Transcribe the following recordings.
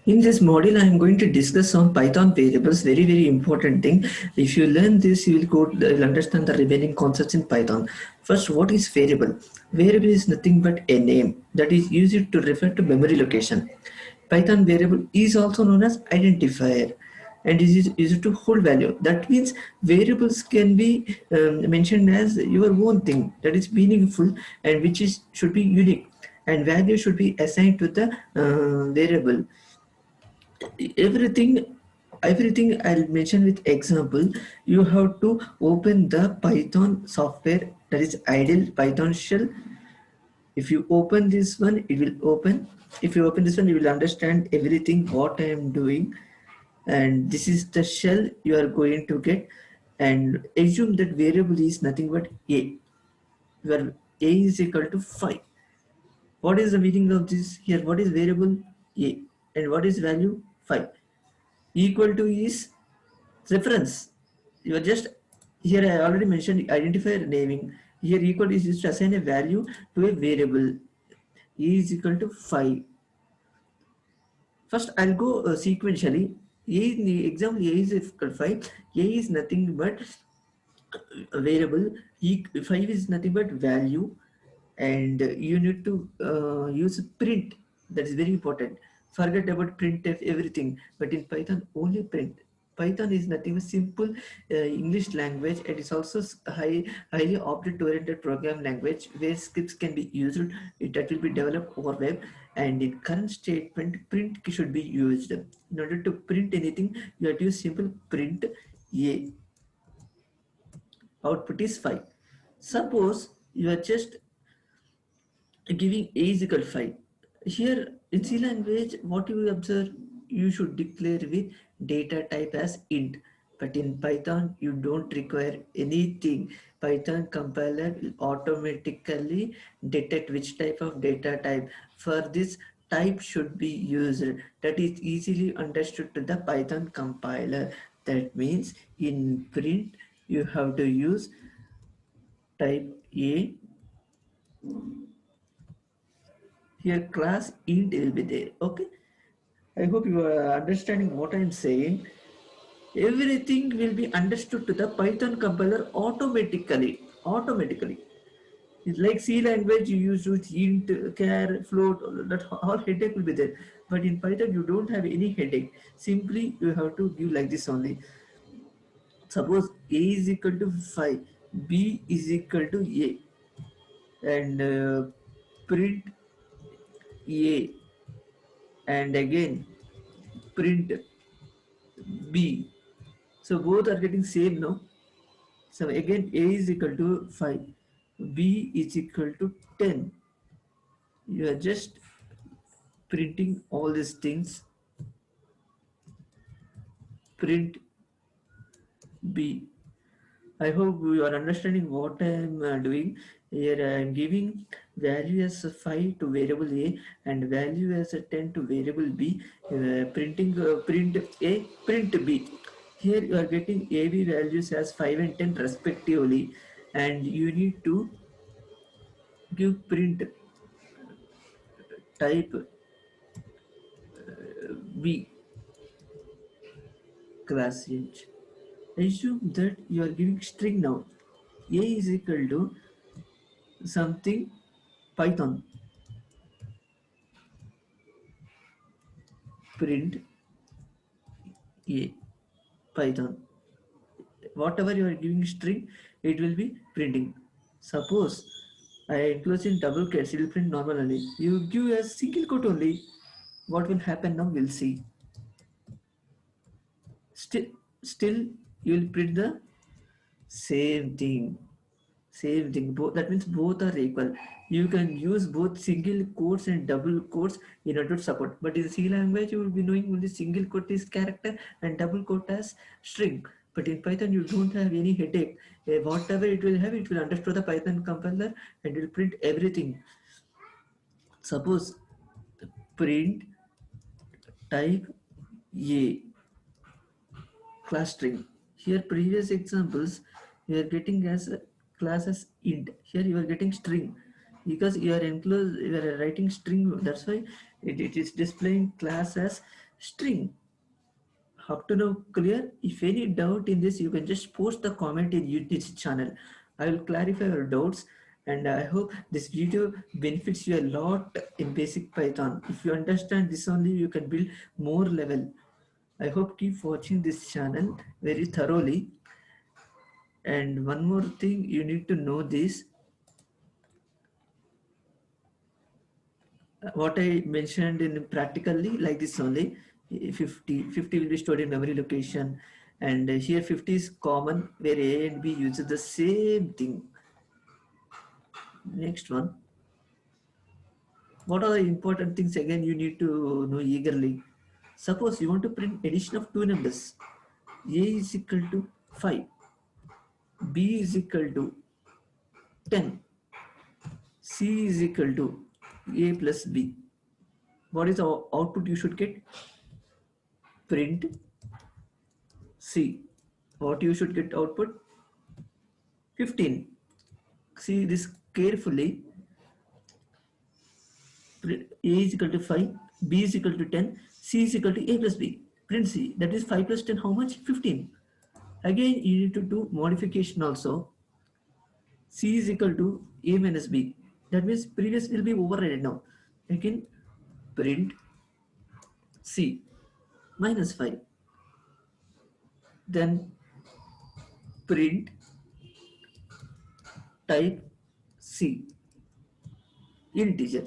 In this module, I am going to discuss on Python variables. Very important thing. If you learn this, you'll understand the remaining concepts in Python. First, what is variable? Variable is nothing but a name that is used to refer to memory location. Python variable is also known as identifier and is used to hold value. That means variables can be mentioned as your own thing that is meaningful and which is should be unique, and value should be assigned to the variable. Everything I'll mention with example. You have to open the Python software, that is idle Python shell. If you open this one, it will open. If you open this one, you will understand everything what I am doing. And this is the shell you are going to get, and assume that variable is nothing but a, where a is equal to 5. What is the meaning of this here? What is variable? A. And what is value? 5. Equal to is reference. You are just here. I already mentioned identifier naming. Here equal is used to assign a value to a variable. E is equal to 5. First, I'll go sequentially. A in the example, A is equal to 5. A is nothing but a variable. 5 is nothing but value, and you need to use print. That is very important. Forget about printf everything, but in Python only print. Python is nothing but simple English language. It is also highly object-oriented program language where scripts can be used. That will be developed over web, and in current statement, print should be used. In order to print anything, you have to use simple print a. Output is 5. Suppose you are just giving a is equal to 5. Here in C language, what you observe, you should declare with data type as int. But in Python, you don't require anything. Python compiler will automatically detect which type of data type. For this, type should be used. That is easily understood to the Python compiler. That means in print, you have to use type A. Here class int will be there. Okay, I hope you are understanding what I am saying. Everything will be understood to the Python compiler automatically. It's like C language, you use with int, char, float, that all headache will be there. But in Python you don't have any headache. Simply you have to give like this only. Suppose A is equal to 5, B is equal to A, and print A, and again print B. So both are getting same now. So again A is equal to 5, B is equal to 10. You are just printing all these things. Print B. I hope you are understanding what I am doing. Here I am giving value as 5 to variable A and value as 10 to variable B. Printing print A, print B. Here you are getting AB values as 5 and 10 respectively, and you need to give print type B class int. Assume that you are giving string now. A is equal to something Python. Print A Python. Whatever you are giving string, it will be printing. Suppose I enclose in double quotes, it will print normal only. You give a single quote only. What will happen now? We'll see. Still, you will print the same thing. Same thing. Both, that means both are equal. You can use both single quotes and double quotes in order to support. But in C language, you will be knowing only single quote is character and double quote as string. But in Python, you don't have any headache. Whatever it will have, it will understand the Python compiler and it will print everything. Suppose print type A class string. Here previous examples you are getting as a class as int. Here you are getting string because you are enclosed, you are writing string. That's why It is displaying class as string. Up to now clear? If any doubt in this, you can just post the comment in YouTube channel. I will clarify your doubts, and I hope this video benefits you a lot in basic Python. If you understand this only, you can build more level. I hope keep watching this channel very thoroughly. And one more thing you need to know this, what I mentioned in practically like this only. 50 will be stored in memory location, and here 50 is common where A and B uses the same thing. Next one, what are the important things again you need to know eagerly? Suppose you want to print addition of two numbers. A is equal to 5, B is equal to 10, C is equal to A plus B. What is the output you should get? Print C. What you should get output? 15. See this carefully. A is equal to 5, B is equal to 10, C is equal to A plus B. Print C. That is 5 plus 10, how much? 15. Again, you need to do modification also. C is equal to A minus B. That means previous will be overridden now. Again, print C minus 5. Then print type C integer,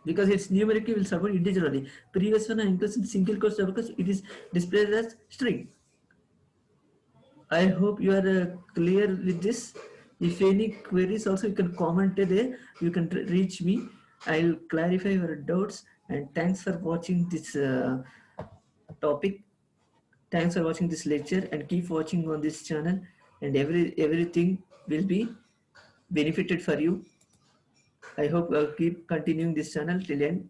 because it's numerically will support integer only. Previous one I included single quotes because it is displayed as string. I hope you are clear with this. If any queries also you can comment there. You can reach me. I'll clarify your doubts. And thanks for watching this topic. Thanks for watching this lecture, and keep watching on this channel, and everything will be benefited for you. I hope I'll keep continuing this channel till end.